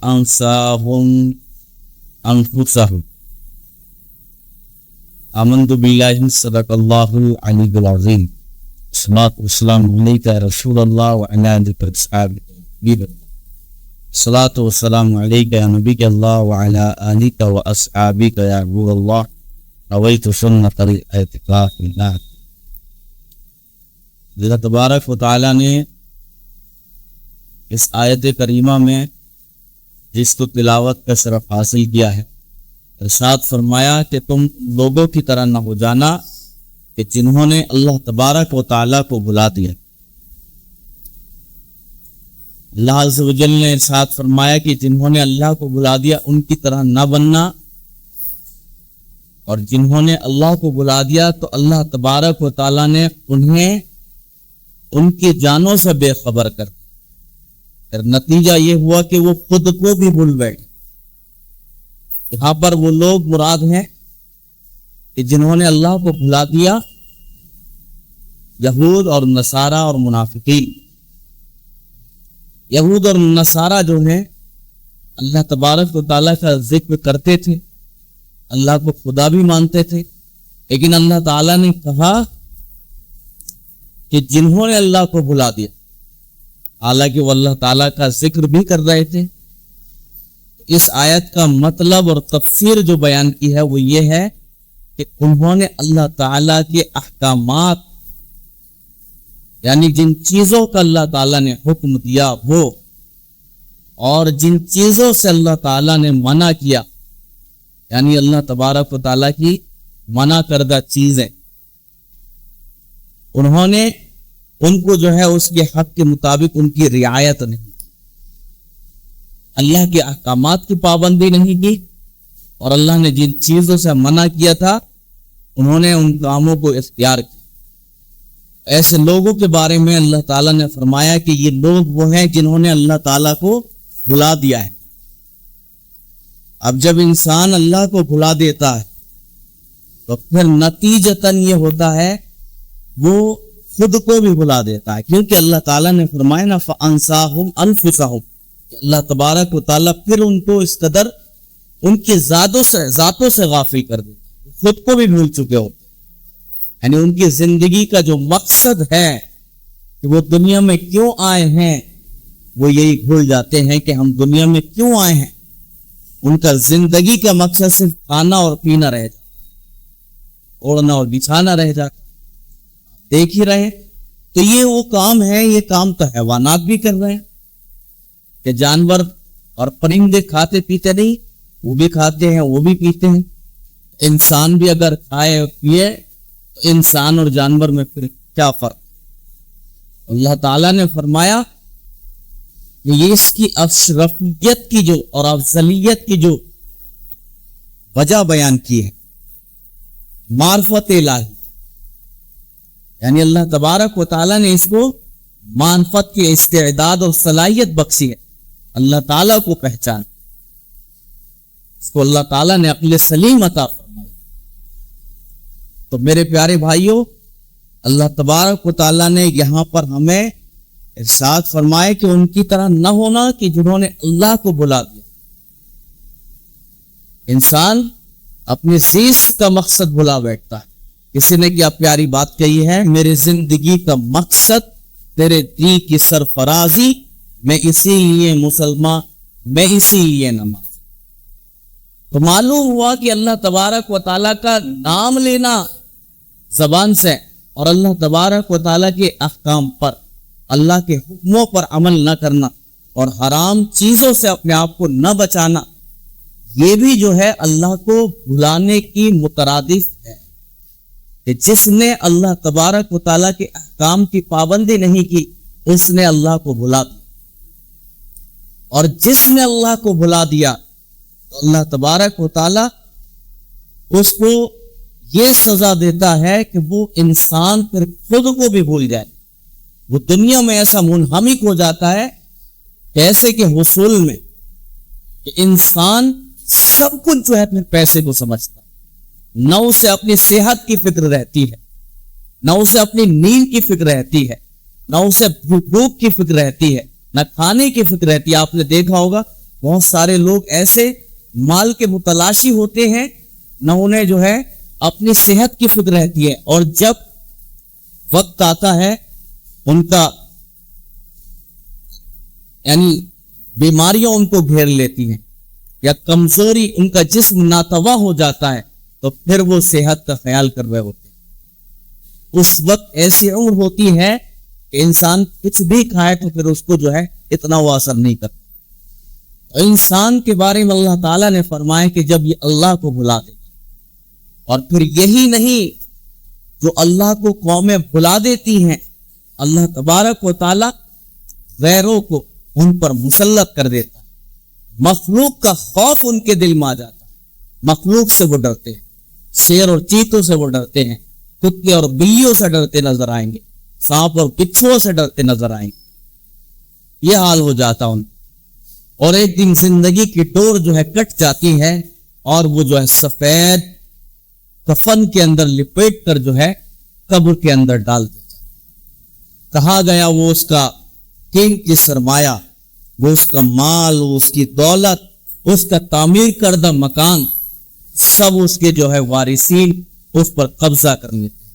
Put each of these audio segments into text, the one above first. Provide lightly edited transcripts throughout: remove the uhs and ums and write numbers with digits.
فأنساهم أنفسهم آمنت بالله صدق الله العلي العظيم الصلاة والسلام عليك يا رسول الله وعلى آلك وأصحابك الصلاة والسلام عليك يا نبي الله وعلى آلك وأصحابك يا عبد الله رويت سنة الاعتكاف في الله. اللہ تبارک و تعالیٰ نے اس آیت کریمہ میں جس کو تلاوت کا شرف حاصل کیا ہے ارشاد فرمایا کہ تم لوگوں کی طرح نہ ہو جانا کہ جنہوں نے اللہ تبارک و تعالیٰ کو بھلا دیا. اللہ عز و جل نے ارشاد فرمایا کہ جنہوں نے اللہ کو بھلا دیا ان کی طرح نہ بننا، اور جنہوں نے اللہ کو بھلا دیا تو اللہ تبارک و تعالیٰ نے انہیں ان کی جانوں سے بے خبر کر دیا. پھر نتیجہ یہ ہوا کہ وہ خود کو بھی بھول بیٹھے. یہاں پر وہ لوگ مراد ہیں کہ جنہوں نے اللہ کو بھلا دیا، یہود اور نصارہ اور منافقین. یہود اور نصارہ جو ہیں اللہ تبارک و تعالیٰ کا ذکر کرتے تھے، اللہ کو خدا بھی مانتے تھے، لیکن اللہ تعالیٰ نے کہا کہ جنہوں نے اللہ کو بھلا دیا، حالانکہ وہ اللہ تعالیٰ کا ذکر بھی کر رہے تھے. اس آیت کا مطلب اور تفسیر جو بیان کی ہے وہ یہ ہے کہ انہوں نے اللہ تعالیٰ کے احکامات، یعنی جن چیزوں کا اللہ تعالیٰ نے حکم دیا وہ، اور جن چیزوں سے اللہ تعالیٰ نے منع کیا، یعنی اللہ تبارک و تعالیٰ کی منع کردہ چیزیں، انہوں نے ان کو جو ہے اس کے حق کے مطابق ان کی رعایت نہیں، اللہ کے احکامات کی پابندی نہیں کی، اور اللہ نے جن چیزوں سے منع کیا تھا انہوں نے ان کاموں کو اختیار کیا. ایسے لوگوں کے بارے میں اللہ تعالیٰ نے فرمایا کہ یہ لوگ وہ ہیں جنہوں نے اللہ تعالیٰ کو بھلا دیا ہے. اب جب انسان اللہ کو بھلا دیتا ہے تو پھر نتیجتاً یہ ہوتا ہے وہ خود کو بھی بھلا دیتا ہے، کیونکہ اللہ تعالیٰ نے فرمایا نا فَأَنْسَاهُمْ أَنفُسَهُمْ، اللہ تبارک و تعالیٰ پھر ان کو اس قدر ان کی ذاتوں سے غافل کر دیتا ہے، خود کو بھی بھول چکے ہوتے ہیں. یعنی ان کی زندگی کا جو مقصد ہے کہ وہ دنیا میں کیوں آئے ہیں وہ یہی بھول جاتے ہیں کہ ہم دنیا میں کیوں آئے ہیں. ان کا زندگی کا مقصد صرف کھانا اور پینا رہ جاتا ہے، اوڑھنا اور بچھانا رہ جاتا ہے. دیکھ ہی رہے تو یہ وہ کام ہے، یہ کام تو حیوانات بھی کر رہے ہیں کہ جانور اور پرندے کھاتے پیتے نہیں، وہ بھی کھاتے ہیں وہ بھی پیتے ہیں. انسان بھی اگر کھائے اور پیے تو انسان اور جانور میں پھر کیا فرق؟ اللہ تعالیٰ نے فرمایا کہ یہ اس کی اشرفیت کی جو اور افضلیت کی جو وجہ بیان کی ہے معرفت الہی، یعنی اللہ تبارک و تعالیٰ نے اس کو معرفت کی استعداد اور صلاحیت بخشی ہے. اللہ تعالیٰ کو پہچان، اس کو اللہ تعالیٰ نے عقل سلیم عطا فرمائی. تو میرے پیارے بھائیوں، اللہ تبارک و تعالیٰ نے یہاں پر ہمیں ارشاد فرمائے کہ ان کی طرح نہ ہونا کہ جنہوں نے اللہ کو بھلا دیا. انسان اپنی زیست کا مقصد بھلا بیٹھتا ہے. کسی نے کیا پیاری بات کہی ہے، میری زندگی کا مقصد تیرے دین کی سرفرازی، میں اسی لیے مسلمان، میں اسی لیے نماز. تو معلوم ہوا کہ اللہ تبارک و تعالیٰ کا نام لینا زبان سے اور اللہ تبارک و تعالیٰ کے احکام پر، اللہ کے حکموں پر عمل نہ کرنا اور حرام چیزوں سے اپنے آپ کو نہ بچانا، یہ بھی جو ہے اللہ کو بھلانے کی مترادف ہے. کہ جس نے اللہ تبارک و تعالیٰ کے احکام کی پابندی نہیں کی اس نے اللہ کو بھلا دیا، اور جس نے اللہ کو بھلا دیا تو اللہ تبارک و تعالیٰ اس کو یہ سزا دیتا ہے کہ وہ انسان پھر خود کو بھی بھول جائے. وہ دنیا میں ایسا منہمک ہو جاتا ہے پیسے کے حصول میں کہ انسان سب کچھ جو ہے اپنے پیسے کو سمجھتا ہے، نہ اسے اپنی صحت کی فکر رہتی ہے، نہ اسے اپنی نیند کی فکر رہتی ہے، نہ اسے بھوک کی فکر رہتی ہے، نہ کھانے کی فکر رہتی ہے. آپ نے دیکھا ہوگا بہت سارے لوگ ایسے مال کے متلاشی ہوتے ہیں، نہ انہیں جو ہے اپنی صحت کی فکر رہتی ہے، اور جب وقت آتا ہے ان کا یعنی بیماریاں ان کو گھیر لیتی ہیں یا کمزوری، ان کا جسم ناتواں ہو جاتا ہے، تو پھر وہ صحت کا خیال کر رہے ہوتے ہیں۔ اس وقت ایسی عمر ہوتی ہے کہ انسان کچھ بھی کھائے تو پھر اس کو جو ہے اتنا وہ اثر نہیں کرتا۔ انسان کے بارے میں اللہ تعالیٰ نے فرمایا کہ جب یہ اللہ کو بھلا دے گا، اور پھر یہی نہیں، جو اللہ کو قومیں بھلا دیتی ہیں، اللہ تبارک و تعالیٰ غیروں کو ان پر مسلط کر دیتا ہے، مخلوق کا خوف ان کے دل میں آ جاتا ہے، مخلوق سے وہ ڈرتے ہیں، شیر اور چیتوں سے وہ ڈرتے ہیں، کتے اور بلیوں سے ڈرتے نظر آئیں گے، سانپ اور بچھوؤں سے ڈرتے نظر آئیں گے، یہ حال ہو جاتا ان، اور ایک دن زندگی کی ڈور جو ہے کٹ جاتی ہے، اور وہ جو ہے سفید کفن کے اندر لپیٹ کر جو ہے قبر کے اندر ڈال دیا جاتا۔ کہا گیا وہ اس کا قیمتی سرمایہ، وہ اس کا مال، وہ اس کی دولت، اس کا تعمیر کردہ مکان، سب اس کے جو ہے وارثین اس پر قبضہ کر لیتے ہیں۔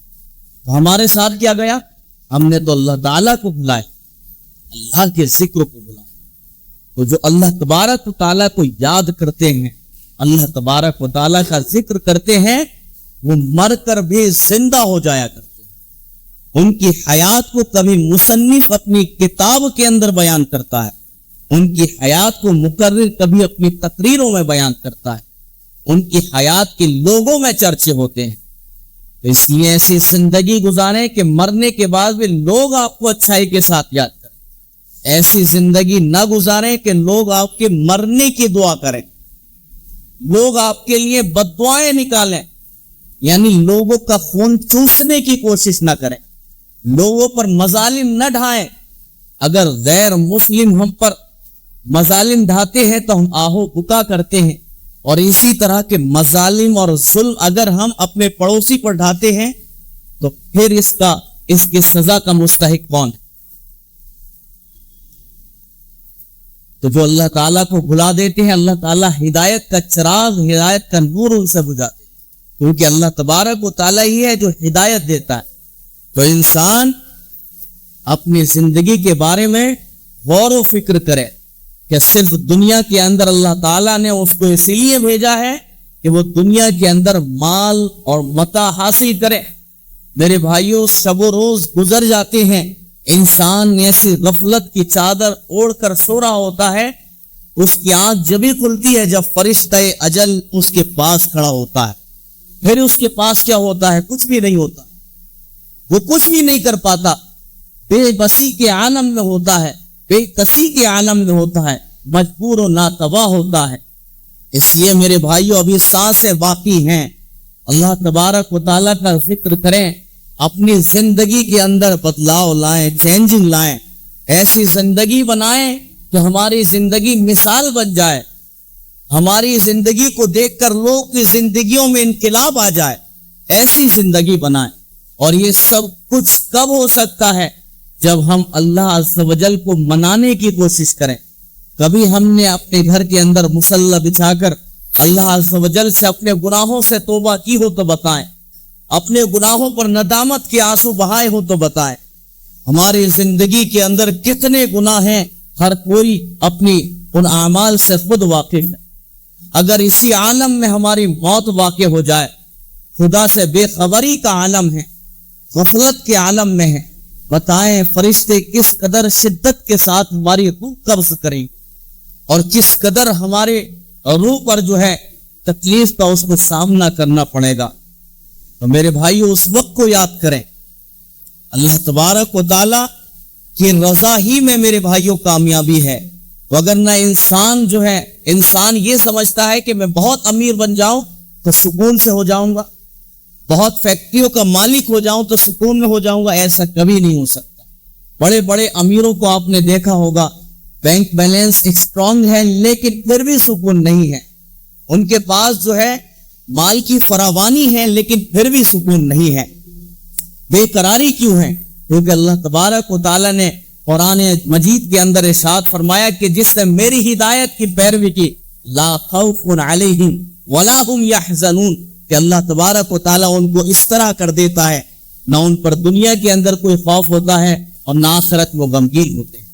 تو ہمارے ساتھ کیا گیا؟ ہم نے تو اللہ تعالیٰ کو بلایا، اللہ کے ذکر کو بلایا۔ تو جو اللہ تبارک و تعالیٰ کو یاد کرتے ہیں، اللہ تبارک و تعالیٰ کا ذکر کرتے ہیں، وہ مر کر بھی زندہ ہو جایا کرتے ہیں۔ ان کی حیات کو کبھی مصنف اپنی کتاب کے اندر بیان کرتا ہے، ان کی حیات کو مقرر کبھی اپنی تقریروں میں بیان کرتا ہے، ان کی حیات کے لوگوں میں چرچے ہوتے ہیں۔ تو اس لیے ایسی زندگی گزاریں کہ مرنے کے بعد بھی لوگ آپ کو اچھائی کے ساتھ یاد کریں، ایسی زندگی نہ گزاریں کہ لوگ آپ کے مرنے کی دعا کریں، لوگ آپ کے لیے بد دعائیں نکالیں، یعنی لوگوں کا خون چوسنے کی کوشش نہ کریں، لوگوں پر مظالم نہ ڈھائیں۔ اگر غیر مسلم ہم پر مظالم ڈھاتے ہیں تو ہم آہو بکا کرتے ہیں، اور اسی طرح کے مظالم اور ظلم اگر ہم اپنے پڑوسی پر ڈھاتے ہیں تو پھر اس کی سزا کا مستحق کون ہے؟ تو جو اللہ تعالیٰ کو بھلا دیتے ہیں، اللہ تعالیٰ ہدایت کا چراغ، ہدایت کا نور ان سے بجھاتے ہیں، کیونکہ اللہ تبارک و تعالیٰ ہی ہے جو ہدایت دیتا ہے۔ تو انسان اپنی زندگی کے بارے میں غور و فکر کرے کہ صرف دنیا کے اندر اللہ تعالیٰ نے اس کو اس لیے بھیجا ہے کہ وہ دنیا کے اندر مال اور متاع حاصل کرے۔ میرے بھائیوں، شب و روز گزر جاتے ہیں، انسان ایسی غفلت کی چادر اوڑھ کر سو رہا ہوتا ہے، اس کی آنکھ جبھی کھلتی ہے جب فرشتہ اجل اس کے پاس کھڑا ہوتا ہے۔ پھر اس کے پاس کیا ہوتا ہے؟ کچھ بھی نہیں ہوتا، وہ کچھ بھی نہیں کر پاتا، بے بسی کے عالم میں ہوتا ہے، بے کسی کے عالم میں ہوتا ہے، مجبور و ناتواں ہوتا ہے۔ اس لیے میرے بھائیوں، ابھی سانسیں باقی ہیں، اللہ تبارک و تعالیٰ کا ذکر کریں، اپنی زندگی کے اندر بدلاؤ لائیں، چینجنگ لائیں، ایسی زندگی بنائیں کہ ہماری زندگی مثال بن جائے، ہماری زندگی کو دیکھ کر لوگ کی زندگیوں میں انقلاب آ جائے، ایسی زندگی بنائیں۔ اور یہ سب کچھ کب ہو سکتا ہے؟ جب ہم اللہ عز و جل کو منانے کی کوشش کریں۔ کبھی ہم نے اپنے گھر کے اندر مصلی بچھا کر اللہ عز و جل سے اپنے گناہوں سے توبہ کی ہو تو بتائیں، اپنے گناہوں پر ندامت کے آنسو بہائے ہو تو بتائیں۔ ہماری زندگی کے اندر کتنے گناہ ہیں، ہر کوئی اپنی ان اعمال سے خود واقف ہے۔ اگر اسی عالم میں ہماری موت واقع ہو جائے، خدا سے بے خبری کا عالم ہے، غفلت کے عالم میں ہے، بتائیں فرشتے کس قدر شدت کے ساتھ ہماری روح قبض کریں اور کس قدر ہمارے روح پر جو ہے تکلیف کا اس کو سامنا کرنا پڑے گا۔ تو میرے بھائیو، اس وقت کو یاد کریں، اللہ تبارک و تعالیٰ کی رضا ہی میں میرے بھائیوں کامیابی ہے۔ وگرنہ انسان جو ہے، انسان یہ سمجھتا ہے کہ میں بہت امیر بن جاؤں تو سکون سے ہو جاؤں گا، بہت فیکٹریوں کا مالک ہو جاؤں تو سکون میں ہو جاؤں گا۔ ایسا کبھی نہیں ہو سکتا۔ بڑے بڑے امیروں کو آپ نے دیکھا ہوگا، بینک بیلنس اسٹرانگ ہے لیکن پھر بھی سکون نہیں ہے، ان کے پاس جو ہے مال کی فراوانی ہے لیکن پھر بھی سکون نہیں ہے۔ بے قراری کیوں ہے؟ کیونکہ اللہ تبارک و تعالیٰ نے قرآن مجید کے اندر ارشاد فرمایا کہ جس نے میری ہدایت کی پیروی کی لا خوف علیہم ولا هم یحزنون، کہ اللہ تبارک و تعالیٰ ان کو اس طرح کر دیتا ہے نہ ان پر دنیا کے اندر کوئی خوف ہوتا ہے اور نہ آخرت وہ غمگین ہوتے ہیں۔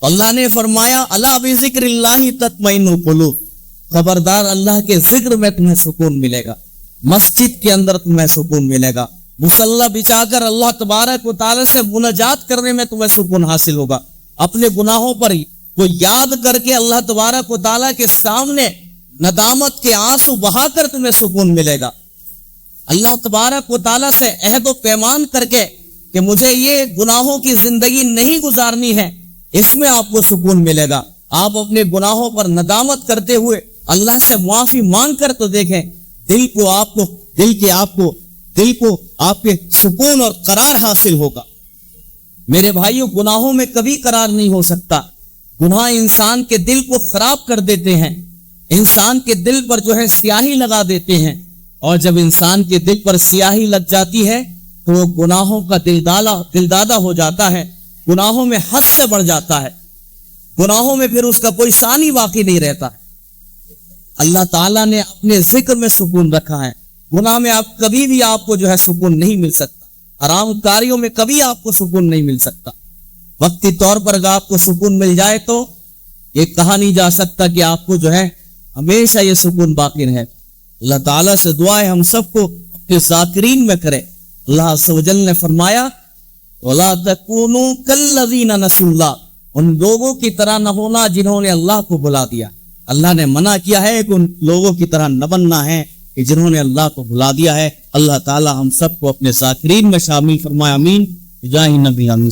اللہ نے فرمایا الا بذکر اللہ تطمئن القلوب، خبردار اللہ کے ذکر میں تمہیں سکون ملے گا، مسجد کے اندر تمہیں سکون ملے گا، مصلی بچا کر اللہ تبارک و تعالیٰ سے مناجات کرنے میں تمہیں سکون حاصل ہوگا، اپنے گناہوں پر کو یاد کر کے اللہ تبارک و تعالیٰ کے سامنے ندامت کے آنسو بہا کر تمہیں سکون ملے گا، اللہ تبارک و تعالیٰ سے عہد و پیمان کر کے کہ مجھے یہ گناہوں کی زندگی نہیں گزارنی ہے، اس میں آپ کو سکون ملے گا۔ آپ اپنے گناہوں پر ندامت کرتے ہوئے اللہ سے معافی مانگ کر تو دیکھیں، دل کو آپ کے سکون اور قرار حاصل ہوگا۔ میرے بھائیوں، گناہوں میں کبھی قرار نہیں ہو سکتا، گناہ انسان کے دل کو خراب کر دیتے ہیں، انسان کے دل پر جو ہے سیاہی لگا دیتے ہیں، اور جب انسان کے دل پر سیاہی لگ جاتی ہے تو وہ گناہوں کا دلدادہ ہو جاتا ہے، گناہوں میں حد سے بڑھ جاتا ہے، گناہوں میں پھر اس کا کوئی ثانی باقی نہیں رہتا ہے۔ اللہ تعالیٰ نے اپنے ذکر میں سکون رکھا ہے، گناہ میں کبھی بھی آپ کو جو ہے سکون نہیں مل سکتا، حرام کاریوں میں کبھی آپ کو سکون نہیں مل سکتا۔ وقتی طور پر اگر آپ کو سکون مل جائے تو یہ کہا نہیں جا سکتا کہ آپ کو جو ہے ہمیشہ یہ سکون باقی رہے۔ اللہ تعالیٰ سے دعا ہے ہم سب کو اپنے ذاکرین میں کرے۔ اللہ عز و جل نے فرمایا وَلَا تَكُونُوا كَالَّذِينَ نَسُوا اللَّهَ، ان لوگوں کی طرح نہ ہونا جنہوں نے اللہ کو بھلا دیا۔ اللہ نے منع کیا ہے کہ ان لوگوں کی طرح نہ بننا ہے کہ جنہوں نے اللہ کو بھلا دیا ہے۔ اللہ تعالیٰ ہم سب کو اپنے ذاکرین میں شامل فرمائے، آمین۔ جاہ نبی آمین۔